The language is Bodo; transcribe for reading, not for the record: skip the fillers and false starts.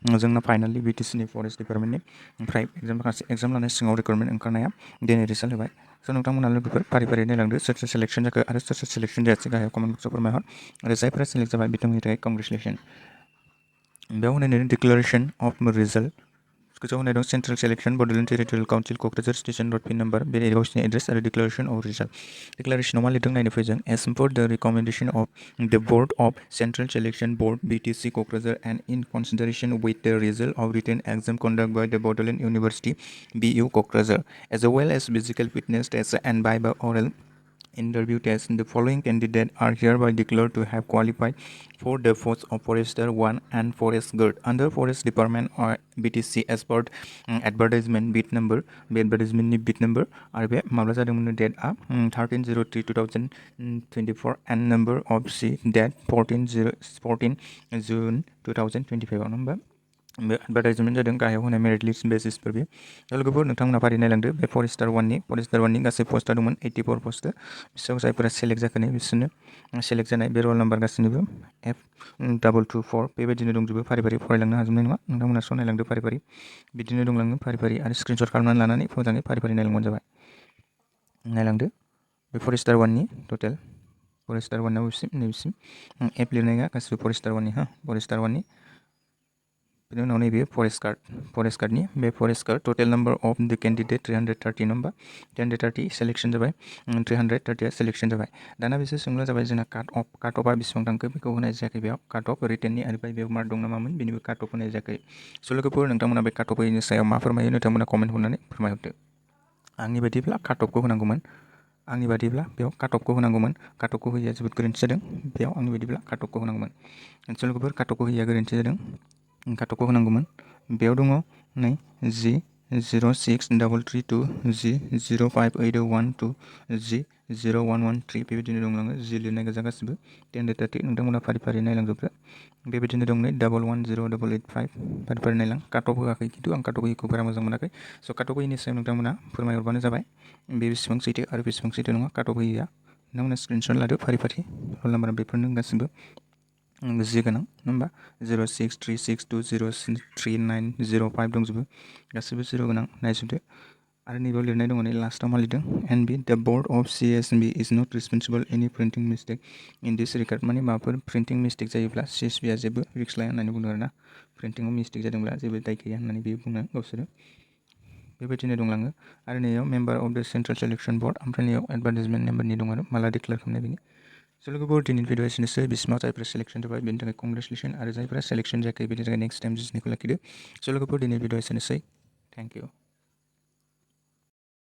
जोंना फाइनालि BTC नि फरेस्ट डिपार्टमेन्टनि ओमफ्राय एग्जाम लानाय सिगाङाव रिक्रुटमेन्ट ओंखारनाया दिनै रिजाल्ट होबाय। स' नोंथांमोना लोगोफोर फारि फारि नायलांदो सोर सोर सेलेक्सन जाखो आरो सोर सोर सेलेक्सन जायासै गाहायाव कमेन्ट बक्सआव फोरमायहर आरो जायफोरा सेलेक्ट जाबाय बिथांमोननि थाखाय कंग्रेचुलेसन। बेयाव होनाय डिक्लारेसन अफ रिजाल्ट गोजौआव होनाय दं central selection Bodoland territorial council Kokrajhar station road pin number बे गावसिनि एड्रेस आरो डिक्लारेसन अफ रिजाल्ट। डिक्लारेसनाव मा लिरदों नायनो फै जों as per the recommendation of the board of central selection board BTC Kokrajhar and in consideration with the result of written exam conduct by the Bodoland university BU Kokrajhar as well as physical fitness tests and by oral interview tests, the following candidates are hereby declared to have qualified for the post of Forester 1 and Forest Guard under Forest Department or BTC as per advertisement bid number. बे advertisement bid number आरो बे माब्ला जादोंमोन डेट आ 13/03/2024 and number of C date 14 June 2025 आव नम्बर बे एडभार्टाइजमेन्ट जादों गाहायाव होनाय मेरिट लिस्ट बेसिसफोर बे लोगोफोर नोंथांमोना फारि नायलांदो बे फरेस्टार 1नि गासै पस्टआ दंमोन 84 पस्ट बिसोराव जायफोरा सेलेक्ट जाखानाय बिसोरनो सेलेक्ट जानाय बे रल नाम्बार गासैनिबो F224 बेबायदिनो दंजोबो फारि फारि फरायलांनो हाजोबनाय नङा नोंथांमोना स' नायलांदो फारि फारि बिदिनो दंलाङो फारि फारि आरो स्क्रिनशट खालामनानै लानानै मोजाङै फारि फारि नायलांबानो जाबाय। नायलांदो बे फरेस्टार 1नि टटेल फरेस्टार 1आव नैबिसिम एप लिरनाया गासिबो फरेस्टार 1नि फरेस्टार 1नि बिनि उनाव नैबे फरेस्ट गार्डनि बे forest guard total number of द केन्डिडेट 330 नम्बर 330 सेलेक्सन जाबाय 330 सेलेक्सन जाबाय। दाना बिसोर सोंलुआ जाबाय जोंना काट अफआ बेसेबां थांखो बेखौ होनाय जायाखै बेयाव काट अफ रिटेननि आरो बेयाव मार्क दं नामामोन बेनिबो काट अफ होनाय जायाखै। स' लोगोफोर नोंथांमोना बे काट अफनि सायाव मा फोरमायो नोंथांमोना कमेन्ट हरनानै फोरमायहरदो। आंनि बायदिब्ला काट अफखौ होनांगौमोन आंनि बायदिब्ला बेयाव काट अफखौ होनांगौमोन काट अफखौ होयैया जोबोद गोरोन्थि जादों बेयाव आंनि बायदिब्ला काट अफखौ होनांगौमोन। स' लोगोफोर काट अफखौ होयैया गोरोन्थि जादों काट अफखौ होनांगौमोन बेयाव दङ नै G 06332 G 05812 G 0113 बेबायदिनो दंलाङो जि लिरनाय गोजा गासिबो 330 नोंथांमोना फारि फारि नायलांजोबदो बेबायदिनो दं नै 110885 फारि फारि नायलां काट अफ होआखै खिन्थु आं काट अफ होयैखौ बारा मोजां मोनाखै स' काट अफ होयैनि सायाव नोंथांमोना फोरमायहरबानो जाबाय बे बेसेबां सैथो आरो बेसेबां सैथो नङा काट अफ होयैया नोंथांमोना स्क्रिनशट लादो फारि फारि रल नाम्बार बेफोरनो गासिबो जि गोनां नङा होमबा 06362039005 दंजोबो गासिबो जिर' गोनां नायजोबदो आरो नैबेयाव लिरनाय दङ नै लास्टआव मा लिरदों NB the board of CSB is not responsible any printing mistake in this regard माने माबाफोर प्रिन्टिं मिस्टेक जायोब्ला CSBआ जेबो रिक्स लाया होननानै बुंदों आरोना प्रिन्टिंआव मिस्टेक जादोंब्ला जेबो दाय गैया होननानै बेयो बुङो गावसोरो बेबायदिनो दंलाङो आरो नैयाव मेम्बार अफ द सेन्ट्रेल सेलेक्सन बोर्ड ओमफ्राय नैयाव एडभार्टाइजमेन्ट नाम्बारनि दं आरो माला डिक्लेयार खालामनाय बेनि स' लोगोफोर दिनैनि भिडिअ एसेनोसै बिसिमाव जायफोरा सेलेक्सन जाबाय बेनि थाखाय कंग्रेचुलेसन आरो जायफोरा सेलेक्सन जायाखै बेनि थाखाय नेक्स्ट टाइम जिसनिखौ लाखिदो स' लोगोफोर दिनैनि भिडिअ एसेनोसै थेंक इउ।